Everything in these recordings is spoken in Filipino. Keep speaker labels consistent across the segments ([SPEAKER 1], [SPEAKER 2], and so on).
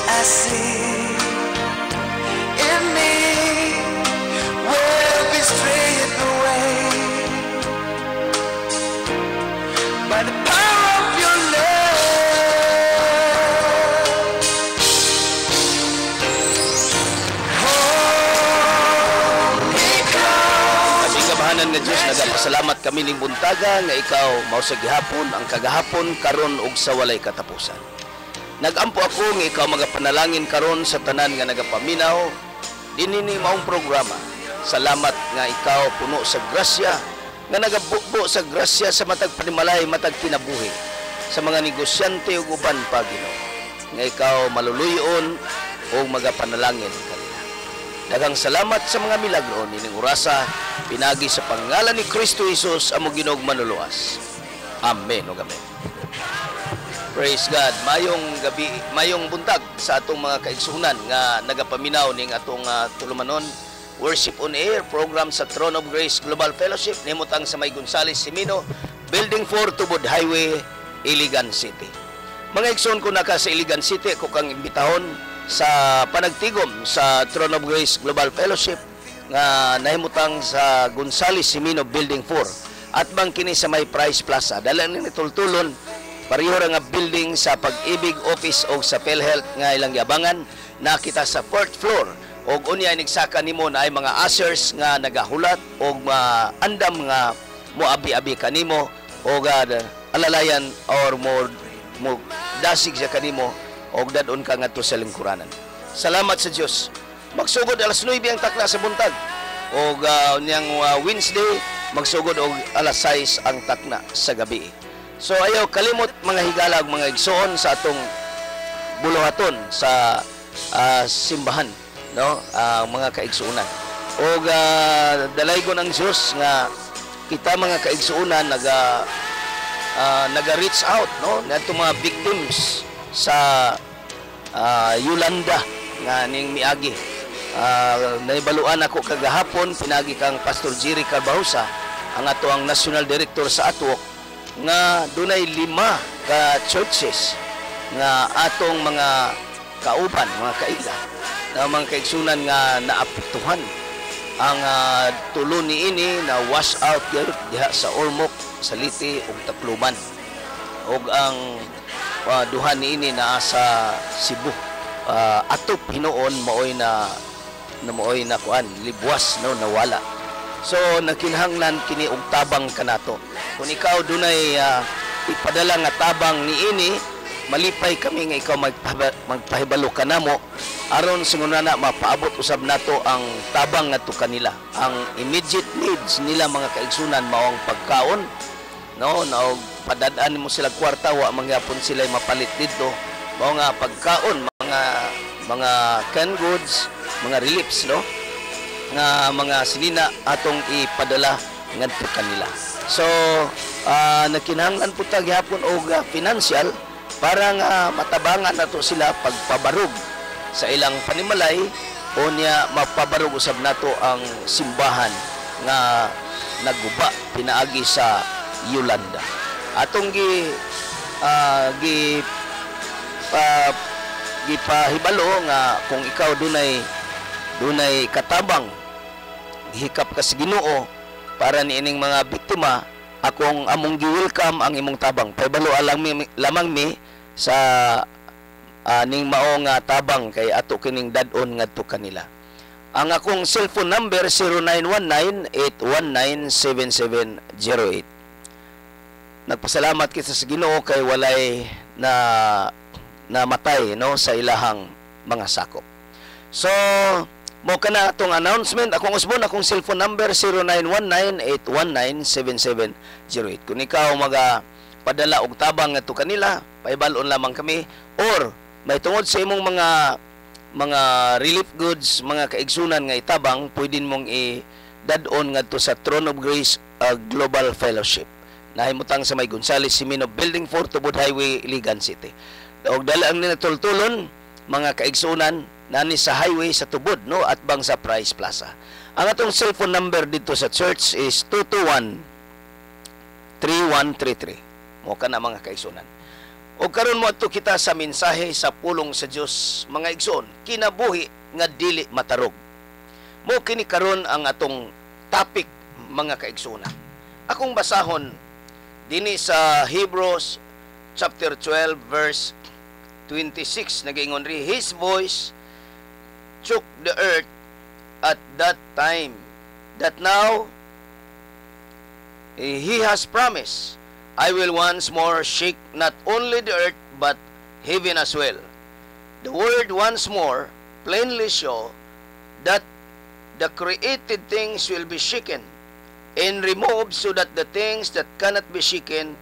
[SPEAKER 1] I see in me will be straight away by the power of your love. Holy God.
[SPEAKER 2] Kami kabahanan nga Diyos, nagapasalamat kami ning buntaga nga ikaw mao sa gihapon, ang kagahapon, karon ug sa walay katapusan. Nagampo ako nga ikaw magapanalangin karon sa tanan nga nagapaminaw dinini maong programa. Salamat nga ikaw puno sa grasya, nga nagabubo sa grasya sa matag panimalay, matag kinabuhi sa mga negosyante ug uban pa Ginoo. Nga ikaw maluluyon o magapanalangin kanila. Daghang salamat sa mga milagro nining orasa, pinagi sa pangalan ni Kristo Jesus amo Ginoong manuluas. Amen ug amen. Praise God. Mayong gabi, mayong buntag sa atong mga kaigsunan nga nagapaminaw ning atong tulumanon Worship on Air program sa Throne of Grace Global Fellowship nimutang sa May Gonzales Simino, Building 4 Tubod Highway, Iligan City. Mga igsoon ko naka sa Iligan City, ko kang imbitahon sa panagtigom sa Throne of Grace Global Fellowship nga nahimutang sa Gonzales Simino, Building 4. At bang kini sa May Price Plaza. Dalan ni tultulon pareho ra nga building sa Pag-ibig Office o sa PhilHealth nga ilang yabangan, nakita sa 4th floor. Og unya nigsaka nimo na ay mga ushers nga nagahulat og andam nga moabi-abi kanimo og alalayan or mo dasig sa kanimo og dadon ka ngadto sa lingkuranan. Salamat sa Dios. Magsugod alas 9 ang takla sa buntag. Og unyang Wednesday magsugod og alas 6 ang takna sa gabi. So ayaw kalimot mga higala ug mga igsoon sa atong buluhaton sa simbahan, no, mga kaigsuunan. Og dalaygon ang Dios nga kita mga kaigsuunan naga-reach out, no, nadto mga victims sa Yolanda nga ning miagi. Naibaluan ako kagahapon pinagi kang Pastor Jerry Carbajosa, ang ato ang National Director sa Atwok, nga dunay 5 ka churches nga atong mga kauban, mga kaiga, na mga kaigsunan nga naapektuhan. Ang tulo ni ini na wash out diha sa Ormoc, Saliti ug Tacloban. Og ang duha ni ini naa sa Cebu. Atop hinuon maoy na kuan libwas, no, nawala. So nakinahanglan kini og tabang kanato. Kung ikaw dunay ipadala nga tabang niini, malipay kami nga ikaw magpahibalo kanamo aron singunana mapaabot usab nato ang tabang ngadto kanila. Ang immediate needs nila mga kaigsunan mao ang pagkaon, no, na padadaan mo sila kwarta wa mangyapon sila mapalit didto. Mao nga pagkaon, mga canned goods, mga reliefs, no, nga mga sinina atong ipadala ngadto kanila. So nakinahanglan po ta gihapon og financial para nga matabangan nato sila pagpabarog sa ilang panimalay o niya mapabarog usab nato ang simbahan nga naguba pinaagi sa Yolanda. Atong gipahibalo nga kung ikaw dunay katabang hikap ka sa Ginoo para niining mga biktima, akong among gi-welcome ang imong tabang. Pahibalo lamang mi sa ning mao nga tabang kay ato kining dadon ngadto kanila. Ang akong cellphone number 0919-819-7708. Nagpasalamat kita sa Ginoo kay walay namatay, no, sa ilahang mga sakop. So mo kana atong announcement. Akong usbon, akong cellphone number 0919-819-7708. Kung ikaw padala og tabang ngadto kanila, pahibalon lamang kami, or may tungod sa imong mga relief goods, mga kaigsunan nga itabang, pwedeng mong i-dadon ngadto sa Throne of Grace Global Fellowship. Nahimutang sa May Gonzales Simino, Building 4 Tubod Highway, Iligan City. Og dala ang ninatultulon mga kaigsunan nani sa highway sa Tubod, no, at bang sa Price Plaza. Ang atong cellphone number dito sa church is 221-3133. Mo ka na mga kaigsunan. O karon mo ato kita sa mensahe sa pulong sa Dios, mga igsoon, kinabuhi nga dili matarog. Mo kini karon ang atong topic, mga kaigsoon. Akong basahon dinhi sa Hebrews chapter 12 verse 26 nagaingon ri, His voice shook the earth at that time, that now He has promised, I will once more shake not only the earth but heaven as well. The word once more plainly show that the created things will be shaken and removed so that the things that cannot be shaken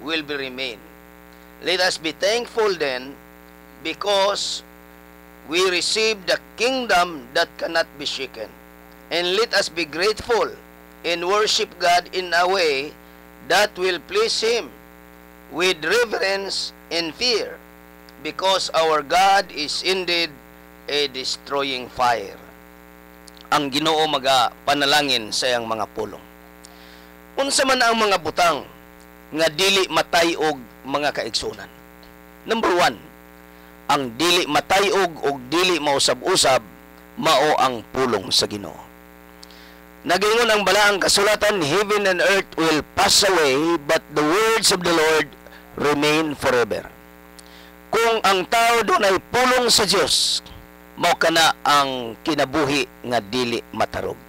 [SPEAKER 2] will be remain. Let us be thankful then, because we receive the kingdom that cannot be shaken. And let us be grateful and worship God in a way that will please Him with reverence and fear, because our God is indeed a destroying fire. Ang Ginoo maga panalangin sa iyang mga pulong. Unsa man ang mga butang nga dili matayog, mga kaigsunan. Number 1, ang dili matayog o dili mausab-usab mao ang pulong sa Ginoo. Nagingon ang balaang kasulatan, heaven and earth will pass away, but the words of the Lord remain forever. Kung ang tao dunay pulong sa Dios, mao kana ang kinabuhi nga dili matarog.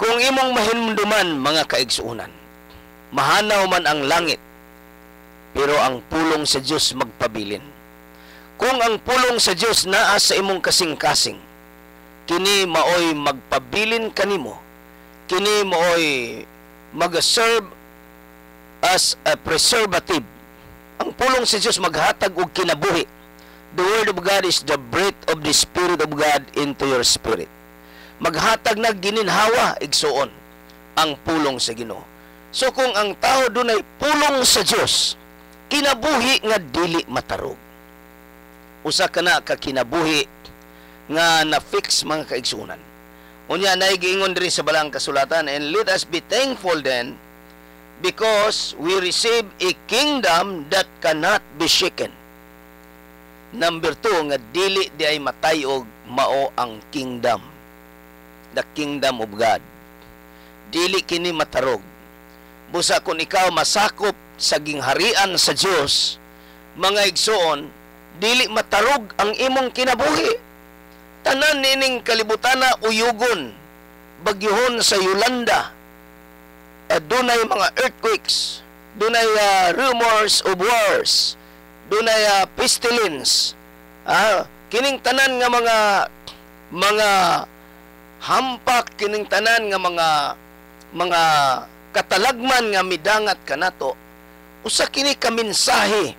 [SPEAKER 2] Kung imong mahinumduman, mga kaigsuunan, mahanaw man ang langit, pero ang pulong sa Dios magpabilin. Kung ang pulong sa Dios naa sa imong kasing-kasing, kini maoy magpabilin kanimo, kini maoy mag-serve as a preservative. Ang pulong sa Dios maghatag og kinabuhi. The Word of God is the breath of the Spirit of God into your spirit. Maghatag na gininhawa, igsuon, ang pulong sa Ginoo. So kung ang tao dunay pulong sa Dios, kinabuhi nga dili matarog. Usa kana ka kinabuhi nga na-fix, mga kaigsunan. Unya na giingon diri sa balang kasulatan, and let us be thankful then, because we receive a kingdom that cannot be shaken. Number 2, nga dili di ay matayog, mao ang kingdom. The kingdom of God. Dili kini matarog. Busa kung ikaw masakop sa gingharian sa Dios, mga igsoon, dili matarog ang imong kinabuhi. Tanan nining kalibutana uyugon, bagyuhon sa Yolanda, dunay mga earthquakes, dunay rumors of wars, dunay pestilence, kining tanan nga mga hampak, kining tanan nga mga katalagman nga midangat kanato. Usa kini ka mensahe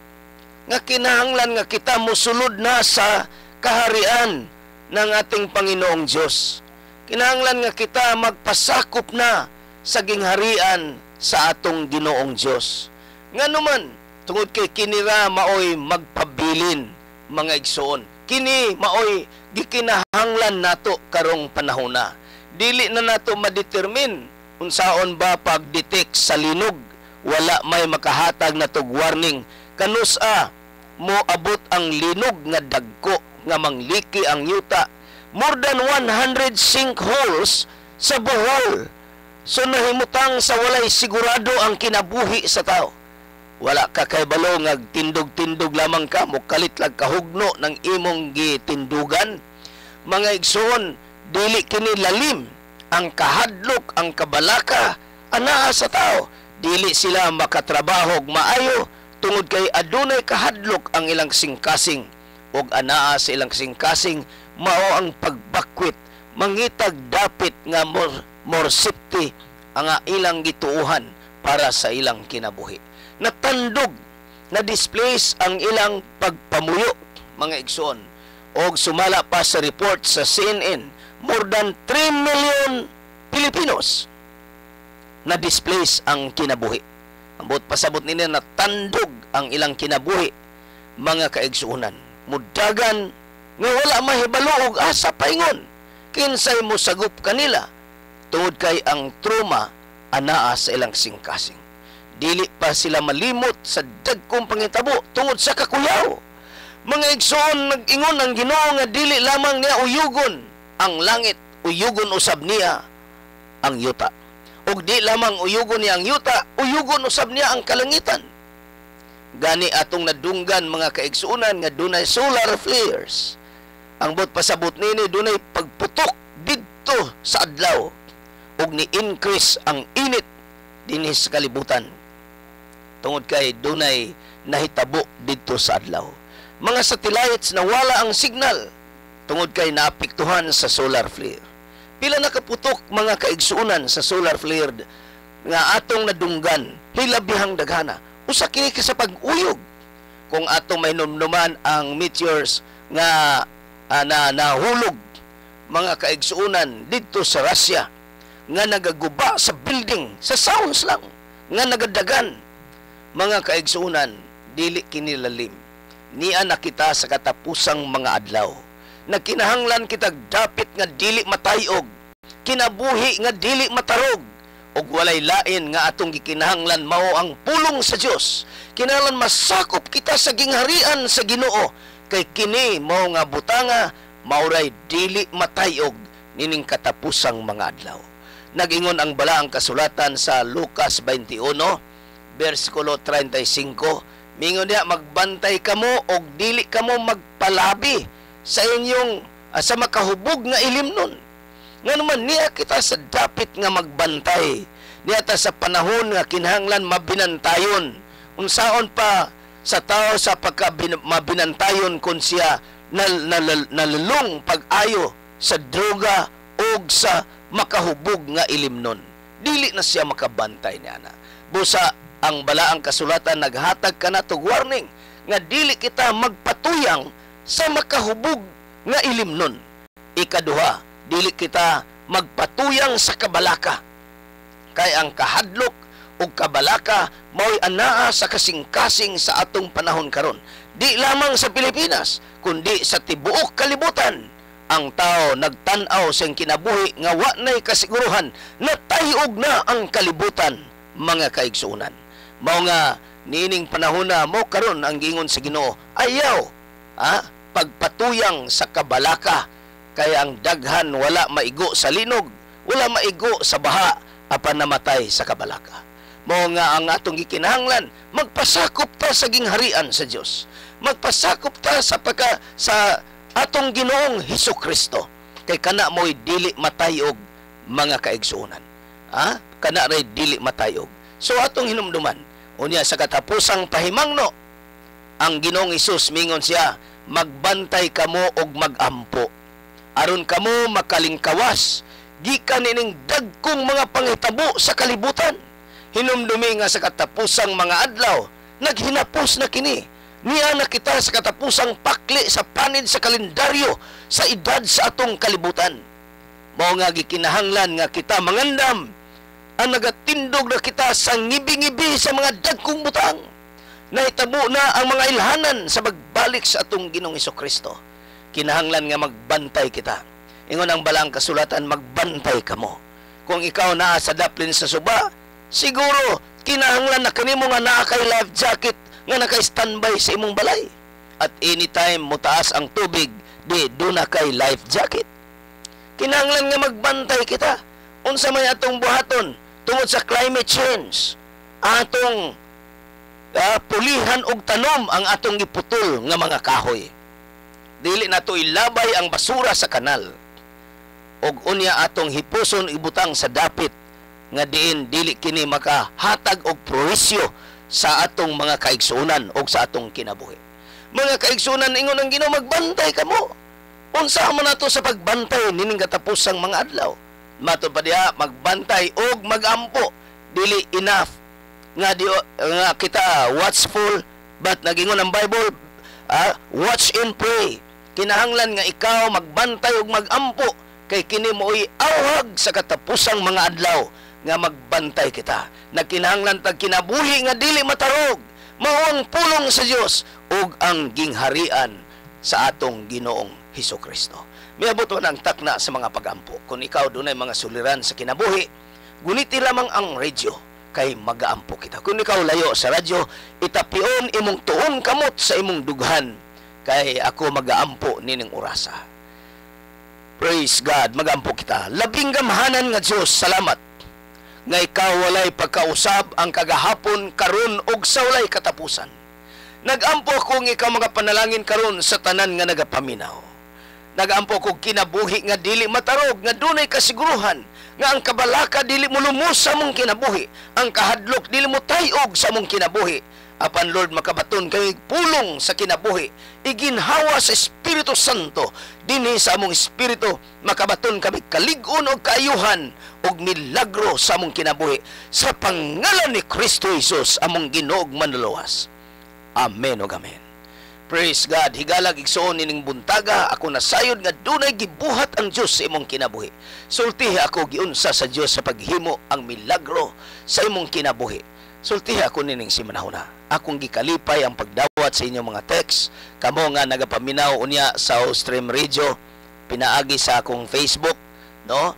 [SPEAKER 2] nga kinahanglan nga kita mosulod na sa kaharian ng ating Panginoong Diyos. Kinahanglan nga kita magpasakop na sa gingharian sa atong Ginoong Diyos. Nganuman, tungod kay kinira maoy magpabilin, mga igsoon. Kini maoy gikinahanglan nato karong panahona. Dili na nato madetermine unsaon ba pag-detect sa linog. Wala may makahatag na tog warning. Kanusa mo abot ang linog nga dagko nga mangliki ang yuta. More than 100 sinkholes sa Bohol. So nahimutang sa walay sigurado ang kinabuhi sa tao. Wala ka kay balo nga tindog-tindog lamang ka, mukalit lang kahugno ng imong gitindugan. Mga igsoon, dili kini lalim ang kahadlok, ang kabalaka anaa sa tao. Dili sila makatrabaho maayo tungod kay adunay kahadlok ang ilang singkasing, og anaa sa ilang singkasing mao ang pagbakwit, mangitag dapit nga more safety ang ilang gituuhan para sa ilang kinabuhi. Natandog, na-displace ang ilang pagpamuyo, mga igsoon. Og sumala pa sa report sa CNN, more than 3 million Filipinos na-displace ang kinabuhi. Ambot pasabot nila natandog ang ilang kinabuhi, mga kaigsuunan. Mudagan nga wala mahibalo og asa paingon. Kinsay mo sagop kanila tungod kay ang trauma anaa sa ilang singkasing. dili pa sila malimot sa dagkong pangitabo tungod sa kakuyaw. Mga igsoon, nag-ingon ang Ginoo nga dili lamang niya uyugon ang langit, uyugon usab niya ang yuta. Ug di lamang uyugon niya ang yuta, uyugon usab niya ang kalangitan. Gani atong nadunggan mga kaigsuonan nga dunay solar flares. Ang bot pasabot nini dunay pagputok didto sa adlaw ug ni-increase ang init dinhi sa kalibutan. Tungod kay dunay nahitabo didto sa adlaw. Mga satellites na wala ang signal tungod kay naapektuhan sa solar flare. Pila na kaputok mga kaigsuonan sa solar flare nga atong nadunggan, hilabihang daghana. Usa kini sa pag-uyog. Kung atong mahinumduman ang meteors nga nahulog mga kaigsuonan dito sa Russia nga nagaguba sa building sa sounds lang nga nagadagan mga kaigsuonan dili kini lalim. Niya na kita sa katapusang mga adlaw. Nagkinahanglan kitag dapit nga dili matayog, kinabuhi nga dili matarog, ug walay lain nga atong gikinahanglan mao ang pulong sa Dios. Kinahanglan masakop kita sa gingharian sa Ginoo, kay kini mao nga butanga mauray dili matayog nining katapusang mga adlaw. Nag-ingon ang balaang kasulatan sa Lucas 21 versikulo 35. Mingon niya, magbantay kamo og dili kamo magpalabi sa inyong sa makahubog nga ilimnon. Nga naman niya kita sa dapit nga magbantay. Niya ta sa panahon nga kinahanglan mabinantayon. Unsaon pa sa tao sa mabinantayon kung siya nalulong pag-ayo sa droga o sa makahubog nga ilimnon. Dili na siya makabantay niya na. Busa, ang balaang kasulatan naghatag kanatog warning nga dili kita magpatuyang sa makahubog nga ilimnon. Ikaduha, dili kita magpatuyang sa kabalaka. Kay ang kahadlok o kabalaka mao'y anaa sa kasing-kasing sa atong panahon karon. Di lamang sa Pilipinas, kundi sa tibuok kalibutan. Ang tao nagtan-aw sa kinabuhi nga wa na'y kasiguruhan na tayog na ang kalibutan, mga kaigsuonan. Mao nga niining panahon na mo karon ang giingon sa Ginoo, ayaw pagpatuyang sa kabalaka, kay ang daghan wala maigo sa linog, wala maigo sa baha apan namatay sa kabalaka. Mao nga ang atong gikinahanglan, magpasakop ta sa gingharian sa Dios. Magpasakop ta sa atong Ginoong Hesukristo, kay kana mo'y dili matayog mga kaigsuonan. Kana ray dili matayog. So atong hinumduman unya sa katapusang pahimangno, ang Ginoong Hesus mingon siya, magbantay kamo og magampo aron kamo makalingkawas gikan ining dagkong mga pangitabo sa kalibutan. Hinumdumi nga sa katapusang mga adlaw naghinapos na kini. Niya na kita sa katapusang pakli sa panid sa kalendaryo sa edad sa atong kalibutan. Mao nga gikinahanglan nga kita mangandam ang nagatindog na kita sa ngibi-ngibi sa mga dagkong butang. Nahitabo na ang mga ilhanan sa pagbalik sa atong Ginoong Hesukristo. Kinahanglan nga magbantay kita. Ingon ang balang kasulatan, magbantay kamo. Kung ikaw naa sa daplin sa suba, siguro kinahanglan na kanimo nga naa kay life jacket nga naka-standby sa imong balay. At anytime mutaas ang tubig, di doon na kay life jacket. Kinahanglan nga magbantay kita. Unsa may atong buhaton tungod sa climate change, atong pulihan og tanom ang atong giputol nga mga kahoy. Dili nato ilabay ang basura sa kanal. Og unya atong hipuson ibutang sa dapit nga diin dili kini makahatag og prowisyo sa atong mga kaigsuonan o sa atong kinabuhi. Mga kaigsuonan, ingon ang Ginoo, magbantay kamo. Unsa man nato sa pagbantay nining katapusang mga adlaw? Mato pa diha, magbantay og magampo. Dili enough nga kita watchful, but nagingon ang Bible, watch and pray. Kinahanglan nga ikaw magbantay og magampo, kay kini mo'y awhag sa katapusang mga adlaw nga magbantay kita. Nagkinahanglan tag kinabuhi nga dili matarog, mao ang pulong sa Dios ug ang gingharian sa atong Ginoong Hesukristo. Miabot ang takna sa mga pagampo. Kung ikaw dunay mga suliran sa kinabuhi, guniti lamang ang radyo. kay magaampo kita. Kung ikaw layo sa radyo, itapion imong tuon kamot sa imong dughan kay ako magaampo nining orasa. Praise God, magaampo kita. Labing gamahanan nga Dios, salamat nga ikaw walay pagkausab ang kagahapon, karon ug sa walay katapusan. Nagampo ko nga ikaw mga panalangin karon sa tanan nga nagapaminaw. Nagampo ko kinabuhi nga dili matarog, nga dunay kasiguruhan, nga ang kabalaka dili mo lumos sa mong kinabuhi, ang kahadlok dili mo tayog sa mong kinabuhi. Apan Lord, makabaton kami pulong sa kinabuhi, iginhawa sa Espiritu Santo, dinhi sa among Espiritu, makabaton kami kalig-on o kaayuhan o milagro sa among kinabuhi. Sa pangalan ni Kristo Jesus, among Ginoong manluluwas. Amen o amen. Praise God. Higalag igsoon nining buntaga, ako nasayod nga dunay gibuhat ang Dios sa imong kinabuhi. Sultihi ako giunsa sa Dios sa paghimo ang milagro sa imong kinabuhi. Sultihi ako nining simanahuna. Akong gikalipay ang pagdawat sa inyong mga text. Kamo nga nagapaminaw unya sa Stream Radio, pinaagi sa akong Facebook, no?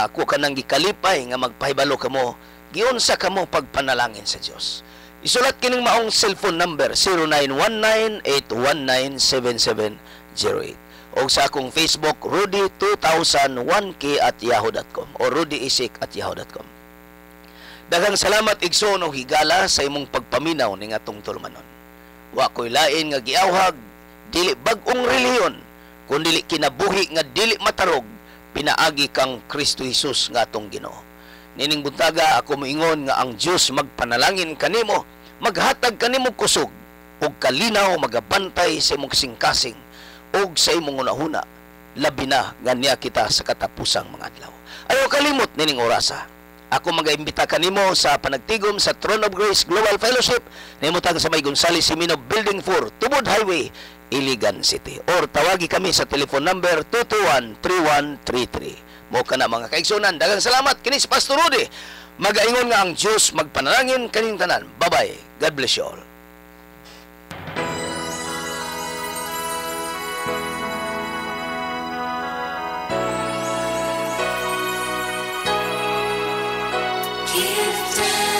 [SPEAKER 2] Ako kanang gikalipay nga magpahibalo kamo, giunsa kamo pagpanalangin sa Dios. Isulat kining maong cellphone number 0919-819-7708 o sa akong Facebook Rudy2001k@yahoo.com o rudyisik@yahoo.com. Daghang salamat igsoon o higala sa imong pagpaminaw ning atong tulumanon. Wa ko'y lain nga giawhag, dili bag-ong relihiyon, kundi kinabuhi nga dili matarog, pinaagi kang Kristo Jesus nga atong Ginoo. Nining buntaga ako moingon nga ang Dios magpanalangin kanimo, maghatag kanimo kusog ug kalinaw, magabantay sa imong kasing-kasing ug sa imong unahuna, labi na nga niya kita sa katapusang mga adlaw. Ayaw kalimot nining orasa. Ako mag-imbita kanimo sa panagtigom sa Throne of Grace Global Fellowship, nimutang sa May Gonzales Simino Building 4, Tubod Highway, Iligan City. Or tawagi kami sa telephone number 221-3133. Mo ka na mga kaigsunan. Daghang salamat kini si Pastor Rudy. Magaingon nga ang Diyos magpanalangin kaning tanan. Bye-bye. God bless you all.
[SPEAKER 1] Give